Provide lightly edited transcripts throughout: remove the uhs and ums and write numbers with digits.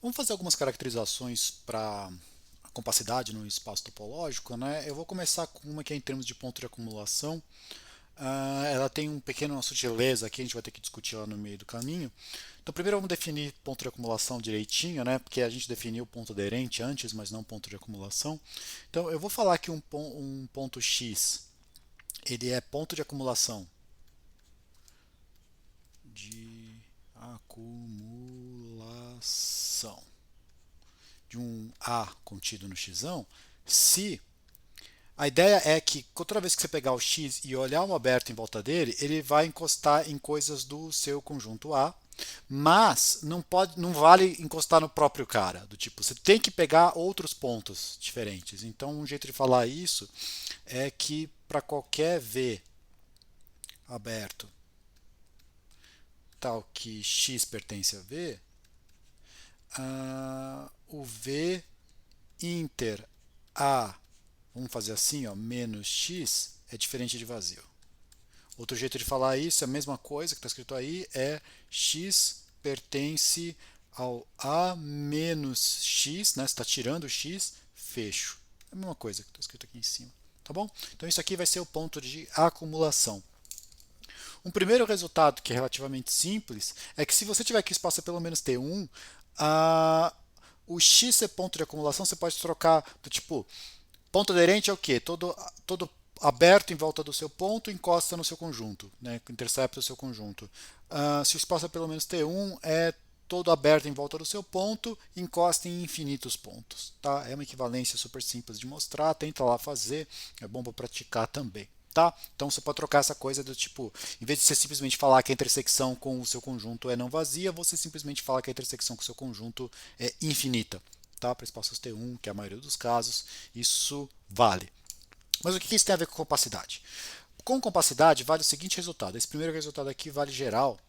Vamos fazer algumas caracterizações para a compacidade no espaço topológico, né? Eu vou começar com uma que é em termos de ponto de acumulação. Ela tem um pequeno sutileza aqui, a gente vai ter que discutir lá no meio do caminho. Então, primeiro vamos definir ponto de acumulação direitinho, né? Porque a gente definiu o ponto aderente antes, mas não ponto de acumulação. Então, eu vou falar que um ponto X, ele é ponto de acumulação de acumulação de um A contido no x, se a ideia é que toda vez que você pegar o x e olhar um aberto em volta dele, ele vai encostar em coisas do seu conjunto A, mas não vale encostar no próprio cara, do tipo, você tem que pegar outros pontos diferentes. Então, um jeito de falar isso é que para qualquer V aberto, tal que x pertence a V, o V inter A, vamos fazer assim, ó, menos x, é diferente de vazio. Outro jeito de falar isso, a mesma coisa que está escrito aí, é x pertence ao A menos x, né? Você está tirando o x, fecho. É a mesma coisa que está escrito aqui em cima. Tá bom? Então isso aqui vai ser o ponto de acumulação. Um primeiro resultado que é relativamente simples é que se você tiver que espaço pelo menos T1, o x ser ponto de acumulação você pode trocar do tipo, ponto aderente é o quê? Todo aberto em volta do seu ponto encosta no seu conjunto, né? Intercepta o seu conjunto. Se o espaço é pelo menos T1, é todo aberto em volta do seu ponto, encosta em infinitos pontos. Tá? É uma equivalência super simples de mostrar, tenta lá fazer, é bom para praticar também. Tá? Então você pode trocar essa coisa do tipo, em vez de você simplesmente falar que a intersecção com o seu conjunto é não vazia, você simplesmente fala que a intersecção com o seu conjunto é infinita. Tá? Para espaços T1, que é a maioria dos casos, isso vale. Mas o que isso tem a ver com compacidade? Com compacidade vale o seguinte resultado. Esse primeiro resultado aqui vale geral,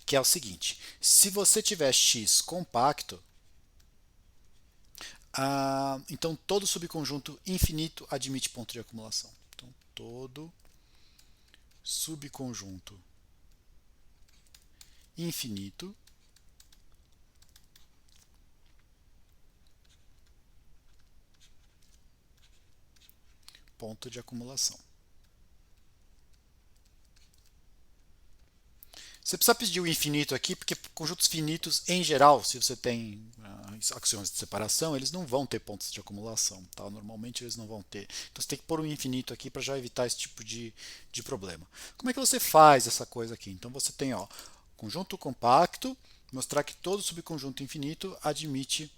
que é o seguinte: se você tiver x compacto, então todo subconjunto infinito admite ponto de acumulação. Então todo subconjunto infinito ponto de acumulação. Você precisa pedir o infinito aqui, porque conjuntos finitos, em geral, se você tem axiomas de separação, eles não vão ter pontos de acumulação. Tá? Normalmente eles não vão ter. Então você tem que pôr um infinito aqui para já evitar esse tipo de problema. Como é que você faz essa coisa aqui? Então você tem conjunto compacto, mostrar que todo subconjunto infinito admite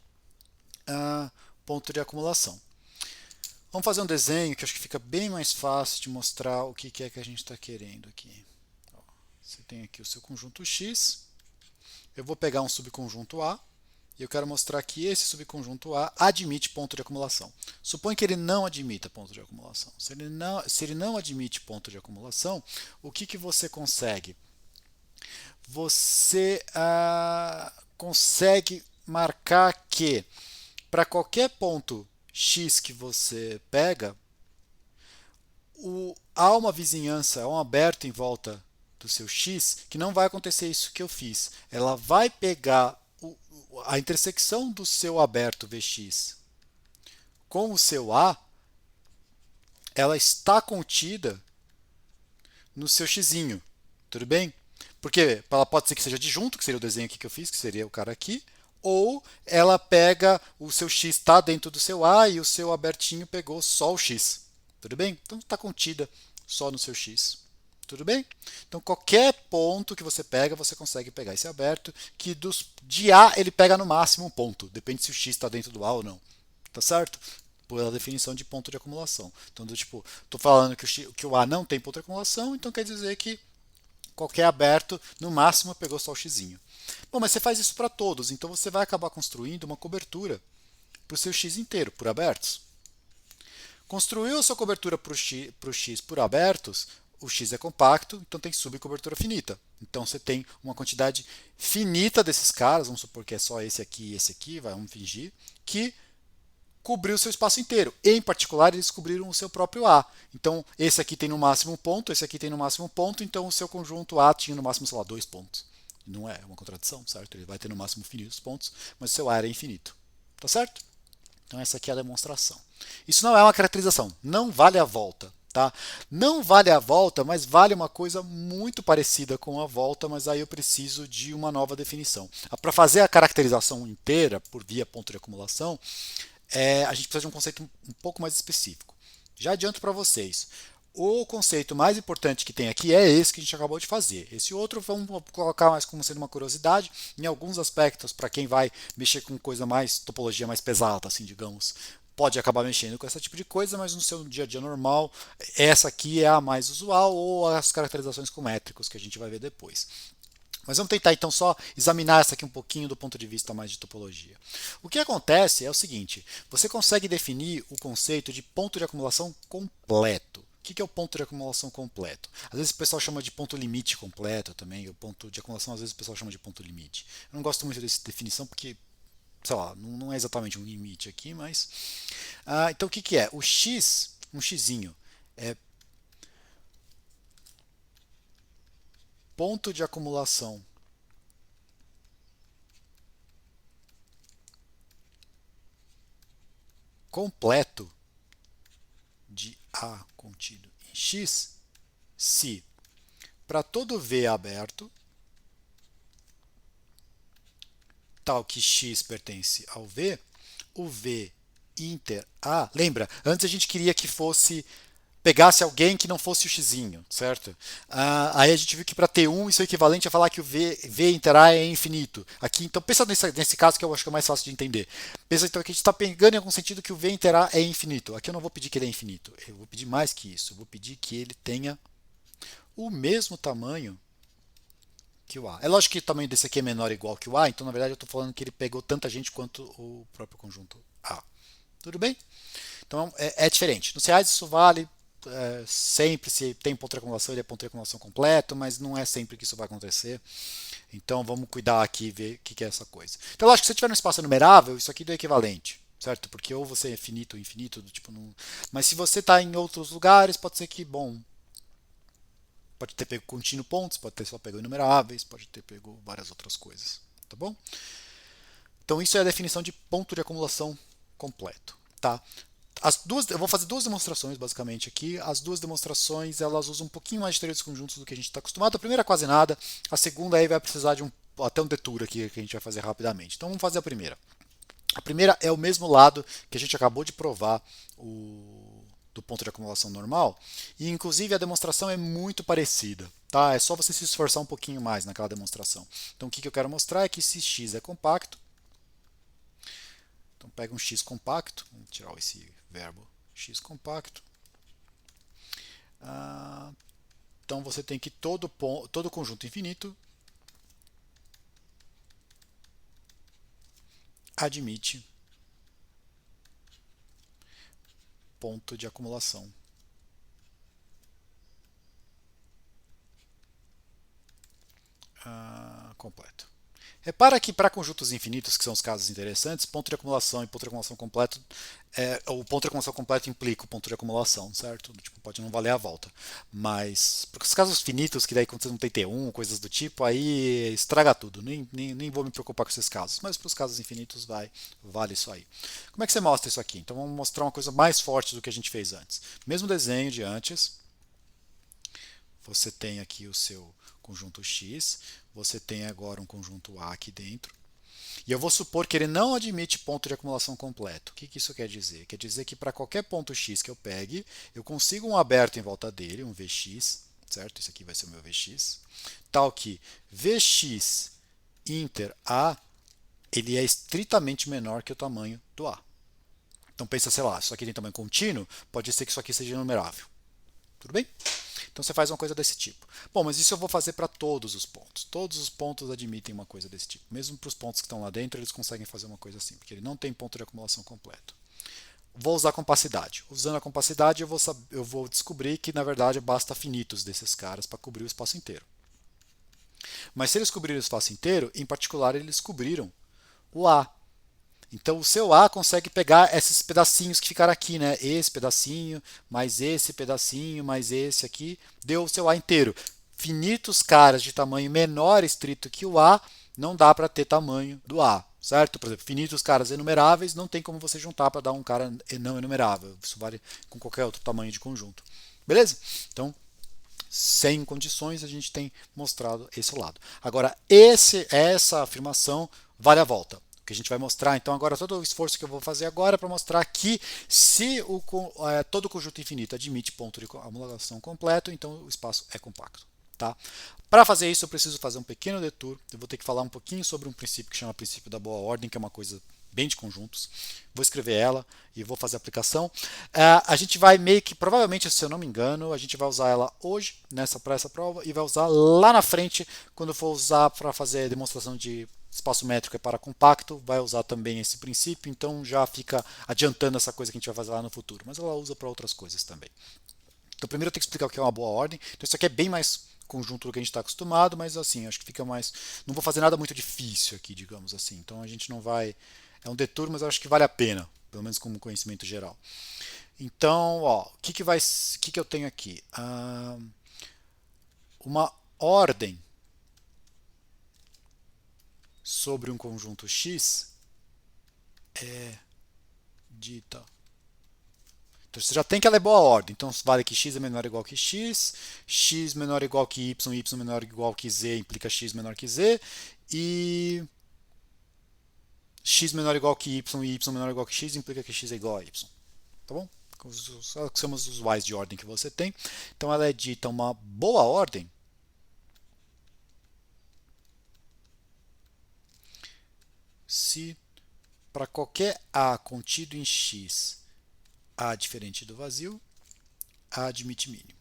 ponto de acumulação. Vamos fazer um desenho que eu acho que fica bem mais fácil de mostrar o que é que a gente está querendo aqui. Você tem aqui o seu conjunto X. Eu vou pegar um subconjunto A e eu quero mostrar que esse subconjunto A admite ponto de acumulação. Supõe que ele não admita ponto de acumulação. Se ele não admite ponto de acumulação, o que você consegue? Você consegue marcar que para qualquer ponto x que você pega, há uma vizinhança, há um aberto em volta do seu x, que não vai acontecer isso que eu fiz. Ela vai pegar a intersecção do seu aberto Vx com o seu A, ela está contida no seu xzinho. Tudo bem? Porque ela pode ser que seja disjunto, que seria o desenho aqui que eu fiz, que seria o cara aqui, ou ela pega o seu x está dentro do seu A e o seu abertinho pegou só o x. Tudo bem? Então está contida só no seu x. Tudo bem? Então qualquer ponto que você pega, você consegue pegar esse aberto, que de A ele pega no máximo um ponto, depende se o x está dentro do A ou não. Tá certo? Pela definição de ponto de acumulação. Então, do tipo, estou falando que o A não tem ponto de acumulação, então quer dizer que qualquer aberto, no máximo, pegou só o xizinho. Bom, mas você faz isso para todos, então você vai acabar construindo uma cobertura para o seu x inteiro, por abertos. Construiu a sua cobertura para o x por abertos, o x é compacto, então tem subcobertura finita. Então você tem uma quantidade finita desses caras, vamos supor que é só esse aqui e esse aqui, vamos fingir, que cobriu o seu espaço inteiro. Em particular, eles cobriram o seu próprio A. Então, esse aqui tem no máximo um ponto, esse aqui tem no máximo um ponto, então o seu conjunto A tinha no máximo, sei lá, 2 pontos. Não é uma contradição, certo? Ele vai ter no máximo infinitos pontos, mas o seu A era infinito. Tá certo? Então essa aqui é a demonstração. Isso não é uma caracterização, não vale a volta. Tá? Não vale a volta, mas vale uma coisa muito parecida com a volta, mas aí eu preciso de uma nova definição. Para fazer a caracterização inteira por via ponto de acumulação, a gente precisa de um conceito um pouco mais específico. Já adianto para vocês. O conceito mais importante que tem aqui é esse que a gente acabou de fazer. Esse outro vamos colocar mais como sendo uma curiosidade. Em alguns aspectos, para quem vai mexer com coisa mais, topologia mais pesada, assim, digamos, pode acabar mexendo com esse tipo de coisa, mas no seu dia a dia normal, essa aqui é a mais usual, ou as caracterizações com métricos que a gente vai ver depois. Mas vamos tentar então só examinar essa aqui um pouquinho do ponto de vista mais de topologia. O que acontece é o seguinte: você consegue definir o conceito de ponto de acumulação completo. O que é o ponto de acumulação completo? Às vezes o pessoal chama de ponto limite completo também, o ponto de acumulação às vezes o pessoal chama de ponto limite. Eu não gosto muito dessa definição porque, sei lá, não é exatamente um limite aqui, mas... então o que é? O x, um xzinho, é ponto de acumulação completo de A contido em X se para todo V aberto, tal que X pertence ao V, o V inter A, lembra, antes a gente queria que fosse pegasse alguém que não fosse o xzinho, certo? Aí a gente viu que para T1 isso é equivalente a falar que o V inter A é infinito. Aqui, então pensa nesse caso que eu acho que é mais fácil de entender. Pensa então que a gente está pegando em algum sentido que o V inter A é infinito. Aqui eu não vou pedir que ele é infinito. Eu vou pedir mais que isso. Eu vou pedir que ele tenha o mesmo tamanho que o A. É lógico que o tamanho desse aqui é menor ou igual que o A, então na verdade eu estou falando que ele pegou tanta gente quanto o próprio conjunto A. Tudo bem? Então é diferente. Nos reais isso vale sempre, se tem ponto de acumulação, ele é ponto de acumulação completo, mas não é sempre que isso vai acontecer. Então vamos cuidar aqui e ver o que é essa coisa. Então lógico que se você tiver um espaço numerável, isso aqui é equivalente, certo? Porque ou você é finito ou infinito, do tipo, não... mas se você está em outros lugares, pode ser que, bom, pode ter pego contínuo pontos, pode ter só pego inumeráveis, pode ter pego várias outras coisas, tá bom? Então isso é a definição de ponto de acumulação completo, tá? As duas, eu vou fazer duas demonstrações basicamente aqui. As duas demonstrações elas usam um pouquinho mais de teoria dos conjuntos do que a gente está acostumado. A primeira quase nada, a segunda aí vai precisar de até um detour aqui que a gente vai fazer rapidamente. Então vamos fazer a primeira. A primeira é o mesmo lado que a gente acabou de provar do ponto de acumulação normal, e inclusive a demonstração é muito parecida. Tá? É só você se esforçar um pouquinho mais naquela demonstração. Então o que eu quero mostrar é que se x é compacto, então pega um x compacto, vamos tirar esse verbo x compacto. Então você tem que todo conjunto infinito admite ponto de acumulação completo. Repara que para conjuntos infinitos, que são os casos interessantes, ponto de acumulação e ponto de acumulação completo, o ponto de acumulação completo implica o ponto de acumulação, certo? Tipo, pode não valer a volta. Mas para os casos finitos, que daí quando você não tem T1, coisas do tipo, aí estraga tudo. Nem vou me preocupar com esses casos. Mas para os casos infinitos vale isso aí. Como é que você mostra isso aqui? Então vamos mostrar uma coisa mais forte do que a gente fez antes. Mesmo desenho de antes. Você tem aqui o seu conjunto X, você tem agora um conjunto A aqui dentro, e eu vou supor que ele não admite ponto de acumulação completo. O que isso quer dizer? Quer dizer que para qualquer ponto X que eu pegue, eu consigo um aberto em volta dele, um Vx, certo? Isso aqui vai ser o meu Vx, tal que Vx inter A, ele é estritamente menor que o tamanho do A. Então pensa, sei lá, isso aqui tem tamanho contínuo, pode ser que isso aqui seja numerável. Tudo bem? Então você faz uma coisa desse tipo. Bom, mas isso eu vou fazer para todos os pontos. Todos os pontos admitem uma coisa desse tipo. Mesmo para os pontos que estão lá dentro, eles conseguem fazer uma coisa assim, porque ele não tem ponto de acumulação completo. Vou usar compacidade. Usando a compacidade, eu vou descobrir que, na verdade, basta finitos desses caras para cobrir o espaço inteiro. Mas se eles cobrirem o espaço inteiro, em particular, eles cobriram o A. Então o seu A consegue pegar esses pedacinhos que ficaram aqui, né? Esse pedacinho, mais esse pedacinho, mais esse aqui, deu o seu A inteiro. finitos caras de tamanho menor estrito que o A, não dá para ter tamanho do A, certo? Por exemplo, finitos caras enumeráveis, não tem como você juntar para dar um cara não enumerável. Isso vale com qualquer outro tamanho de conjunto. Beleza? Então, sem condições, a gente tem mostrado esse lado. Agora, essa afirmação vale a volta. O que a gente vai mostrar, então, agora, todo o esforço que eu vou fazer agora é para mostrar que se todo conjunto infinito admite ponto de acumulação completo, então o espaço é compacto. Tá? Para fazer isso, eu preciso fazer um pequeno detour. Eu vou ter que falar um pouquinho sobre um princípio que chama princípio da boa ordem, que é uma coisa bem de conjuntos. Vou escrever ela e vou fazer a aplicação. A gente vai meio que, provavelmente, se eu não me engano, a gente vai usar ela hoje para essa prova e vai usar lá na frente, quando for usar para fazer a demonstração de espaço métrico é para compacto, vai usar também esse princípio, então já fica adiantando essa coisa que a gente vai fazer lá no futuro, mas ela usa para outras coisas também. Então primeiro eu tenho que explicar o que é uma boa ordem. Então isso aqui é bem mais conjunto do que a gente está acostumado, mas assim, acho que fica mais. Não vou fazer nada muito difícil aqui, digamos assim. Então a gente não vai. É um detour, mas eu acho que vale a pena, pelo menos como conhecimento geral. Então, ó, o que eu tenho aqui? Uma ordem sobre um conjunto X é dita. Então você já tem que ela é boa ordem. Então vale que x é menor ou igual que x menor ou igual que y menor ou igual que z implica x menor que z, e x menor ou igual que y menor ou igual que x implica que x é igual a y. Tá bom? Os axiomas usuais de ordem que você tem. Então ela é dita uma boa ordem se para qualquer A contido em x A diferente do vazio, A admite mínimo.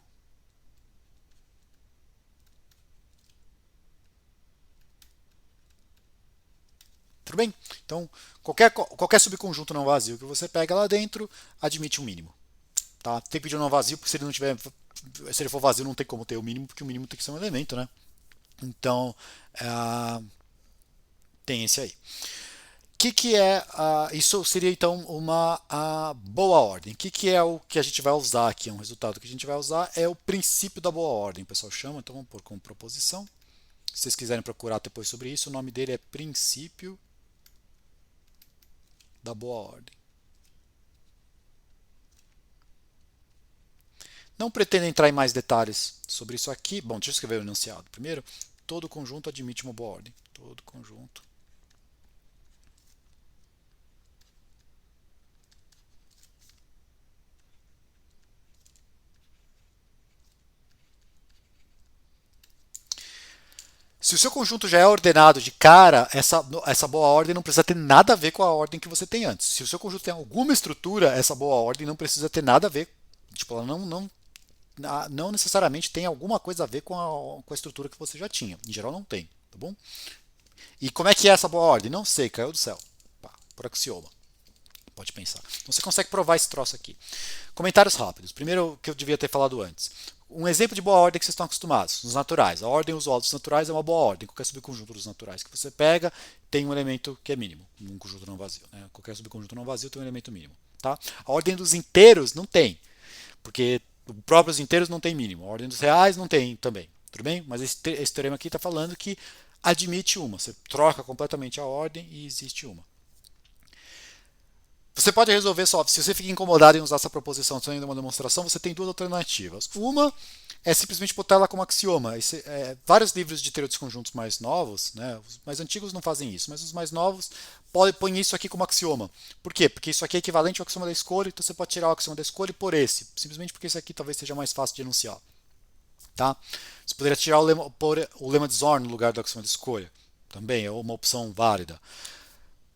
Tudo bem? Então, qualquer subconjunto não vazio que você pega lá dentro admite um mínimo. Tá? Tem que pedir um não vazio, porque se ele for vazio, não tem como ter o mínimo, porque o mínimo tem que ser um elemento, né? Então, tem esse aí. Que é isso seria então uma boa ordem. Que é o que a gente vai usar aqui? Um resultado que a gente vai usar é o princípio da boa ordem, o pessoal chama, então vamos pôr como proposição. Se vocês quiserem procurar depois sobre isso, o nome dele é princípio da boa ordem. Não pretendo entrar em mais detalhes sobre isso aqui. Bom, deixa eu escrever o enunciado. Primeiro, todo conjunto admite uma boa ordem. Todo conjunto. Se o seu conjunto já é ordenado de cara, essa boa ordem não precisa ter nada a ver com a ordem que você tem antes. Se o seu conjunto tem alguma estrutura, essa boa ordem não precisa ter nada a ver. Tipo, ela não necessariamente tem alguma coisa a ver com a estrutura que você já tinha. Em geral, não tem, tá bom? E como é que é essa boa ordem? Não sei, caiu do céu. Pá, por axioma. Pode pensar. Então você consegue provar esse troço aqui. Comentários rápidos. Primeiro, que eu devia ter falado antes. Um exemplo de boa ordem que vocês estão acostumados, nos naturais. A ordem usual dos naturais é uma boa ordem. Qualquer subconjunto dos naturais que você pega tem um elemento que é mínimo, um conjunto não vazio. Né? Qualquer subconjunto não vazio tem um elemento mínimo. Tá? A ordem dos inteiros não tem, porque os próprios inteiros não tem mínimo. A ordem dos reais não tem também. Tudo bem? Mas esse teorema aqui está falando que admite uma. Você troca completamente a ordem e existe uma. Você pode resolver só, se você fica incomodado em usar essa proposição sendo uma demonstração, você tem duas alternativas. Uma é simplesmente botar ela como axioma. Vários livros de teoria dos conjuntos mais novos, né, os mais antigos não fazem isso, mas os mais novos põem isso aqui como axioma. Por quê? Porque isso aqui é equivalente ao axioma da escolha, então você pode tirar o axioma da escolha por esse, simplesmente porque esse aqui talvez seja mais fácil de enunciar. Tá? Você poderia tirar pôr o lema de Zorn no lugar do axioma da escolha. Também é uma opção válida.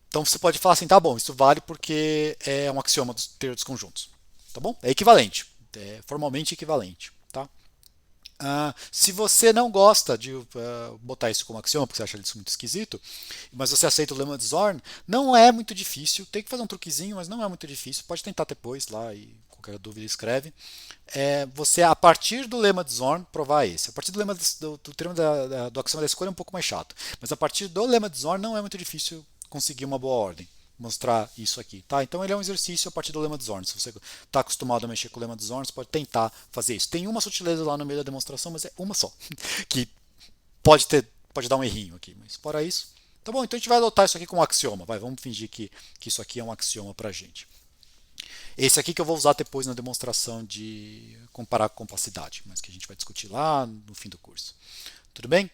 Então você pode falar assim, tá bom, isso vale porque é um axioma dos teoria dos conjuntos. Tá bom? É equivalente. É formalmente equivalente. Tá? Se você não gosta de botar isso como axioma, porque você acha isso muito esquisito, mas você aceita o lema de Zorn, não é muito difícil. Tem que fazer um truquezinho, mas não é muito difícil. Pode tentar depois lá e qualquer dúvida escreve. Você, a partir do lema de Zorn, provar esse. A partir do lema do termo do axioma da escolha é um pouco mais chato. Mas a partir do lema de Zorn não é muito difícil conseguir uma boa ordem. mostrar isso aqui, tá? Então ele é um exercício a partir do lema de Zorn. Se você está acostumado a mexer com o lema de Zorn, você pode tentar fazer isso. Tem uma sutileza lá no meio da demonstração, mas é uma só, que pode dar um errinho aqui, mas fora isso, tá bom. Então a gente vai adotar isso aqui como um axioma. Vamos fingir que isso aqui é um axioma para a gente. Esse aqui que eu vou usar depois na demonstração de comparar com compacidade, mas que a gente vai discutir lá no fim do curso. Tudo bem?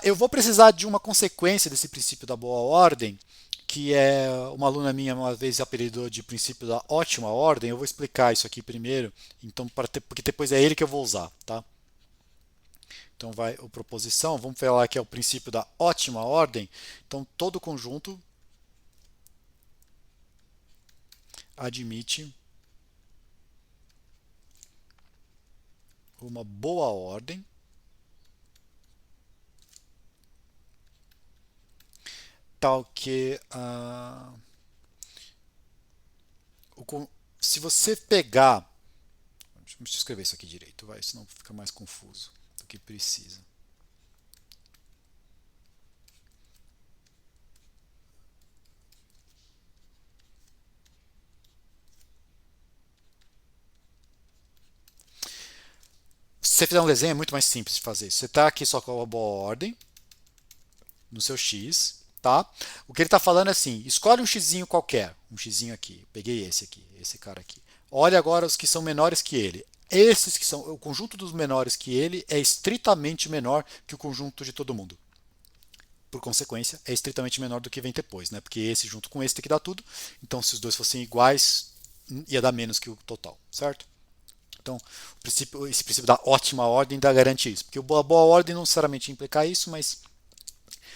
Eu vou precisar de uma consequência desse princípio da boa ordem, que é uma aluna minha uma vez apelidou de princípio da ótima ordem. Eu vou explicar isso aqui primeiro, então porque depois é ele que eu vou usar, tá? Então vai a proposição, vamos falar que é o princípio da ótima ordem. Então todo conjunto admite uma boa ordem tal que se você pegar, deixa eu escrever isso aqui direito, senão fica mais confuso do que precisa. Se você fizer um desenho é muito mais simples de fazer. Você está aqui só com a boa ordem no seu x, tá? O que ele está falando é assim: escolhe um xzinho qualquer, um xzinho aqui. Peguei esse aqui, esse cara aqui. Olha agora os que são menores que ele. Esses que são o conjunto dos menores que ele é estritamente menor que o conjunto de todo mundo. Por consequência, é estritamente menor do que vem depois, né? Porque esse junto com esse tem que dar tudo. Então, se os dois fossem iguais, ia dar menos que o total, certo? Então, esse princípio da ótima ordem dá garante isso. Porque a boa ordem não necessariamente implica isso, mas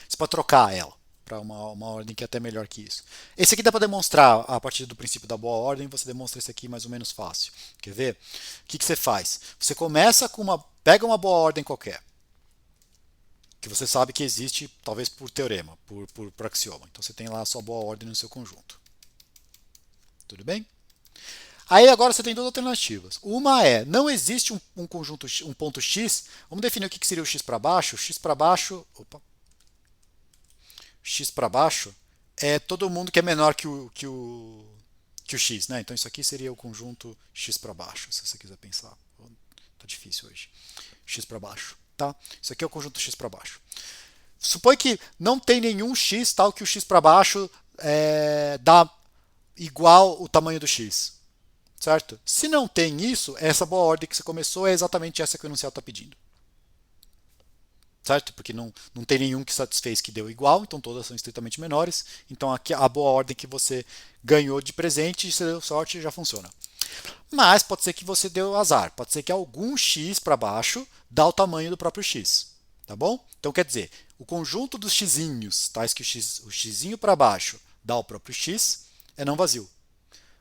você pode trocar ela para uma ordem que é até melhor que isso. Esse aqui dá para demonstrar a partir do princípio da boa ordem, você demonstra esse aqui mais ou menos fácil. Quer ver? O que você faz? Você começa com pega uma boa ordem qualquer, que você sabe que existe, talvez por teorema, por axioma. Então você tem lá a sua boa ordem no seu conjunto. Tudo bem? Aí agora você tem duas alternativas. Uma é, não existe um conjunto, um ponto x. Vamos definir o que seria o x para baixo. O x para baixo, x para baixo é todo mundo que é menor que o x, né? Então isso aqui seria o conjunto x para baixo, se você quiser pensar. Tá difícil hoje. X para baixo, tá? Isso aqui é o conjunto x para baixo. Supõe que não tem nenhum x tal que o x para baixo dá igual o tamanho do x, certo? Se não tem isso, essa boa ordem que você começou é exatamente essa que o enunciado está pedindo. Certo? Porque não tem nenhum que satisfez que deu igual, então todas são estritamente menores. Então aqui a boa ordem que você ganhou de presente, se deu sorte, já funciona. Mas pode ser que você deu azar, pode ser que algum x para baixo dá o tamanho do próprio x, tá bom? Então quer dizer, o conjunto dos xzinhos, tais que o xzinho para baixo dá o próprio x, é não vazio.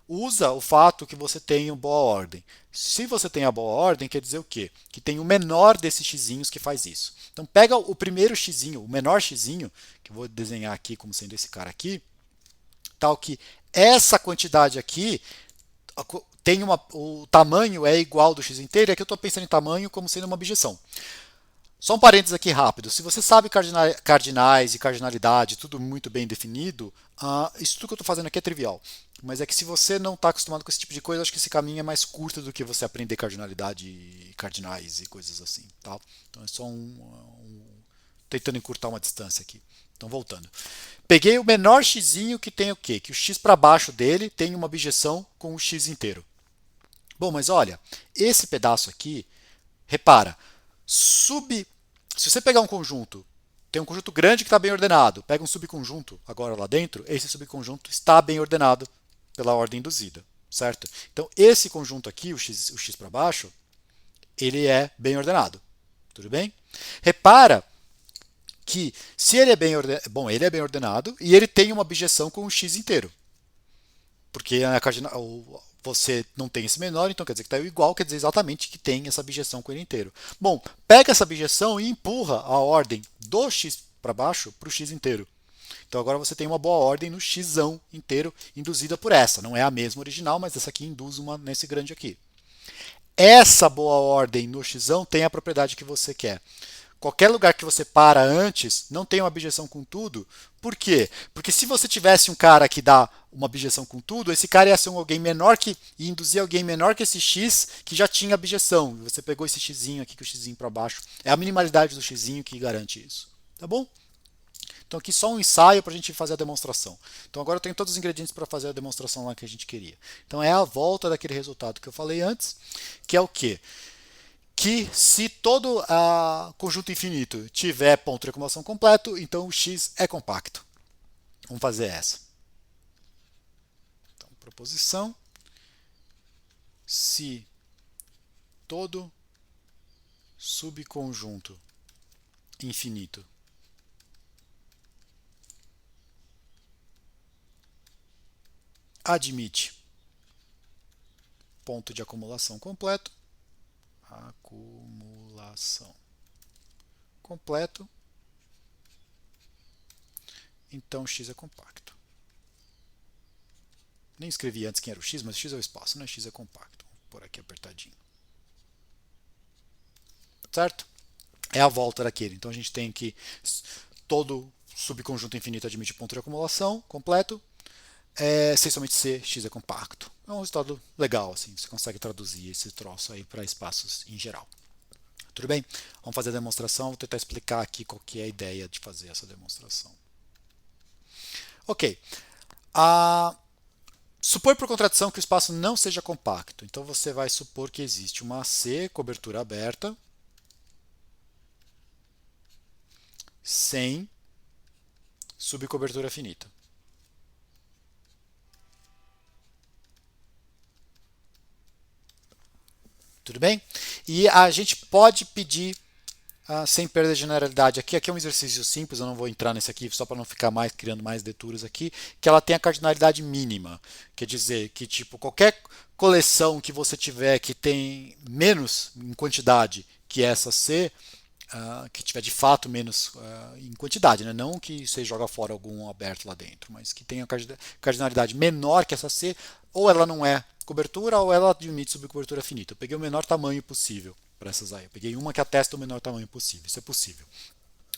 Usa o fato que você tem uma boa ordem. Se você tem a boa ordem, quer dizer o quê? Que tem o menor desses xzinhos que faz isso. Então pega o primeiro xzinho, o menor xzinho, que eu vou desenhar aqui como sendo esse cara aqui, tal que essa quantidade aqui tem o tamanho é igual do x inteiro, e aqui eu estou pensando em tamanho como sendo uma objeção. Só um parênteses aqui rápido. Se você sabe cardinais e cardinalidade, tudo muito bem definido, isso tudo que eu estou fazendo aqui é trivial. Mas é que se você não está acostumado com esse tipo de coisa, acho que esse caminho é mais curto do que você aprender cardinalidade e cardinais e coisas assim. Tá? Então é só tentando encurtar uma distância aqui. Então voltando. Peguei o menor xzinho que tem o quê? Que o x para baixo dele tem uma objeção com o x inteiro. Bom, mas olha, esse pedaço aqui, repara, se você pegar um conjunto, tem um conjunto grande que está bem ordenado, pega um subconjunto agora lá dentro, esse subconjunto está bem ordenado pela ordem induzida, certo? Então esse conjunto aqui, o x para baixo, ele é bem ordenado, tudo bem? Repara que se ele é bem ordenado, bom, ele é bem ordenado e ele tem uma objeção com o x inteiro, porque você não tem esse menor, então quer dizer que está igual, quer dizer exatamente que tem essa objeção com ele inteiro. Bom, pega essa objeção e empurra a ordem do x para baixo para o x inteiro. Então agora você tem uma boa ordem no x inteiro induzida por essa. Não é a mesma original, mas essa aqui induz uma nesse grande aqui. Essa boa ordem no x tem a propriedade que você quer. Qualquer lugar que você para antes não tem uma objeção com tudo. Por quê? Porque se você tivesse um cara que dá uma objeção com tudo, esse cara ia ser alguém menor que e induzir alguém menor que esse x que já tinha objeção. Você pegou esse xzinho aqui com o xzinho para baixo. É a minimalidade do xzinho que garante isso. Tá bom? Então aqui só um ensaio para a gente fazer a demonstração. Então agora eu tenho todos os ingredientes para fazer a demonstração lá que a gente queria. Então é a volta daquele resultado que eu falei antes, que é o quê? Que se todo conjunto infinito tiver ponto de acumulação completo, então o x é compacto. Vamos fazer essa. Então, proposição. Se todo subconjunto infinito admite ponto de acumulação completo, então x é compacto. Nem escrevi antes quem era o x, mas x é o espaço, né? X é compacto. Vou pôr aqui apertadinho. Certo? É a volta daquele. Então a gente tem que todo subconjunto infinito admite ponto de acumulação completo. Se somente C, x é compacto. É um resultado legal, assim, você consegue traduzir esse troço aí para espaços em geral. Tudo bem? Vamos fazer a demonstração, vou tentar explicar aqui qual que é a ideia de fazer essa demonstração. Ok. Supor por contradição que o espaço não seja compacto. Então você vai supor que existe uma C, cobertura aberta, sem subcobertura finita. Tudo bem? E a gente pode pedir sem perda de generalidade. Aqui é um exercício simples, eu não vou entrar nesse aqui só para não ficar mais criando mais deturas aqui, que ela tem a cardinalidade mínima. Quer dizer que tipo qualquer coleção que você tiver que tem menos em quantidade que essa C, que tiver de fato menos em quantidade, né? Não que você joga fora algum aberto lá dentro, mas que tenha cardinalidade menor que essa C, ou ela não é cobertura ou ela admite subcobertura finita. Eu peguei o menor tamanho possível para essas aí. Eu peguei uma que atesta o menor tamanho possível. Isso é possível.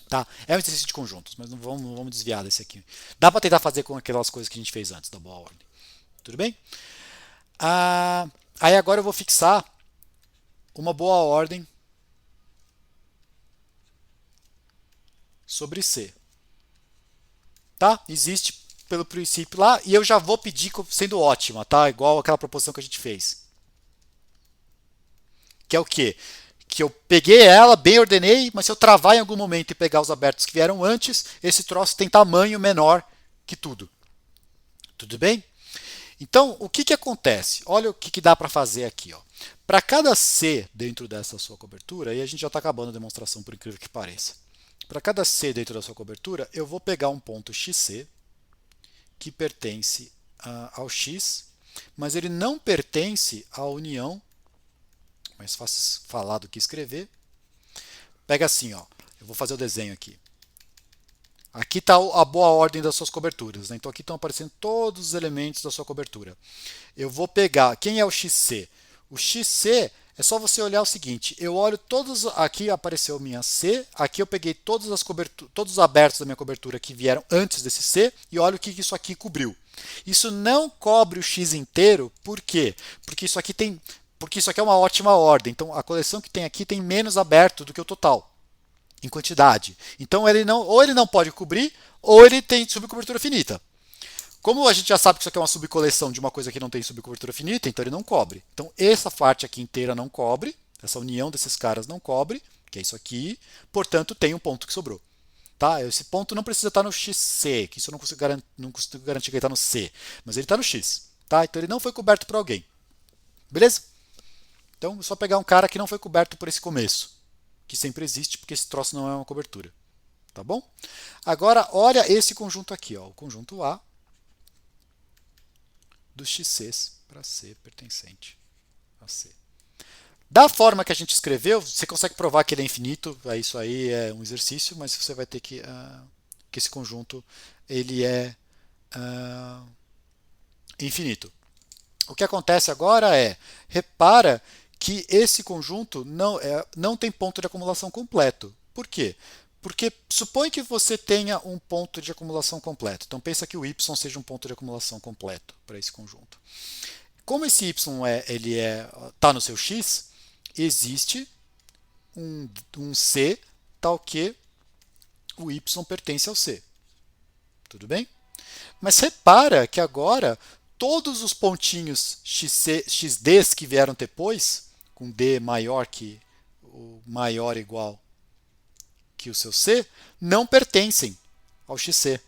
Tá? É um exercício de conjuntos, mas não vamos desviar desse aqui. Dá para tentar fazer com aquelas coisas que a gente fez antes da boa ordem. Tudo bem? Aí agora eu vou fixar uma boa ordem sobre C. Tá? Existe pelo princípio lá e eu já vou pedir sendo ótima, tá? Igual aquela proposição que a gente fez. Que é o quê? Que eu peguei ela, bem ordenei, mas se eu travar em algum momento e pegar os abertos que vieram antes, esse troço tem tamanho menor que tudo. Tudo bem? Então, o que acontece? Olha o que dá para fazer aqui. Para cada C dentro dessa sua cobertura, e a gente já está acabando a demonstração, por incrível que pareça. Para cada C dentro da sua cobertura, eu vou pegar um ponto XC, que pertence ao X, mas ele não pertence à união, mais fácil falar do que escrever. Pega assim, ó, eu vou fazer o desenho aqui. Aqui está a boa ordem das suas coberturas. Né? Então aqui estão aparecendo todos os elementos da sua cobertura. Eu vou pegar, quem é o XC? O XC é só você olhar o seguinte, eu olho todos, aqui apareceu minha C, aqui eu peguei todos os abertos da minha cobertura que vieram antes desse C e olho o que isso aqui cobriu. Isso não cobre o X inteiro, por quê? Porque isso aqui é uma ótima ordem. Então a coleção que tem aqui tem menos aberto do que o total em quantidade. Então ou ele não pode cobrir, ou ele tem subcobertura finita. Como a gente já sabe que isso aqui é uma subcoleção de uma coisa que não tem subcobertura finita, então ele não cobre. Então essa parte aqui inteira não cobre, essa união desses caras não cobre, que é isso aqui, portanto tem um ponto que sobrou. Tá? Esse ponto não precisa estar no XC, que isso eu não consigo garantir que ele está no C, mas ele está no X. Tá? Então ele não foi coberto por alguém. Beleza? Então é só pegar um cara que não foi coberto por esse começo, que sempre existe, porque esse troço não é uma cobertura. Tá bom? Agora olha esse conjunto aqui, ó, o conjunto A dos XCs para C pertencente a C. Da forma que a gente escreveu, você consegue provar que ele é infinito, isso aí é um exercício, mas você vai ter que esse conjunto ele é infinito. O que acontece agora repara que esse conjunto não tem ponto de acumulação completo. Por quê? Porque supõe que você tenha um ponto de acumulação completo. Então pensa que o y seja um ponto de acumulação completo para esse conjunto. Como esse y está no seu x, existe um C tal que o y pertence ao C. Tudo bem? Mas repara que agora todos os pontinhos xds que vieram depois, com d maior que o maior ou igual que o seu C, não pertencem ao xc,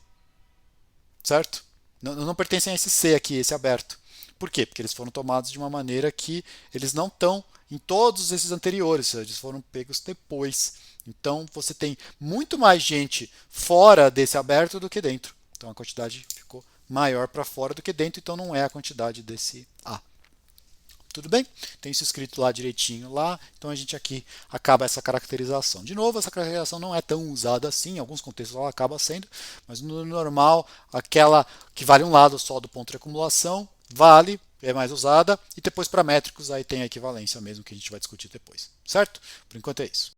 certo? Não pertencem a esse C aqui, esse aberto. Por quê? Porque eles foram tomados de uma maneira que eles não estão em todos esses anteriores, eles foram pegos depois. Então você tem muito mais gente fora desse aberto do que dentro. Então a quantidade ficou maior para fora do que dentro, então não é a quantidade desse A. Tudo bem? Tem isso escrito lá direitinho lá, então a gente aqui acaba essa caracterização. De novo, essa caracterização não é tão usada assim, em alguns contextos ela acaba sendo, mas no normal, aquela que vale um lado só do ponto de acumulação, vale, é mais usada, e depois para métricos aí tem a equivalência mesmo que a gente vai discutir depois, certo? Por enquanto é isso.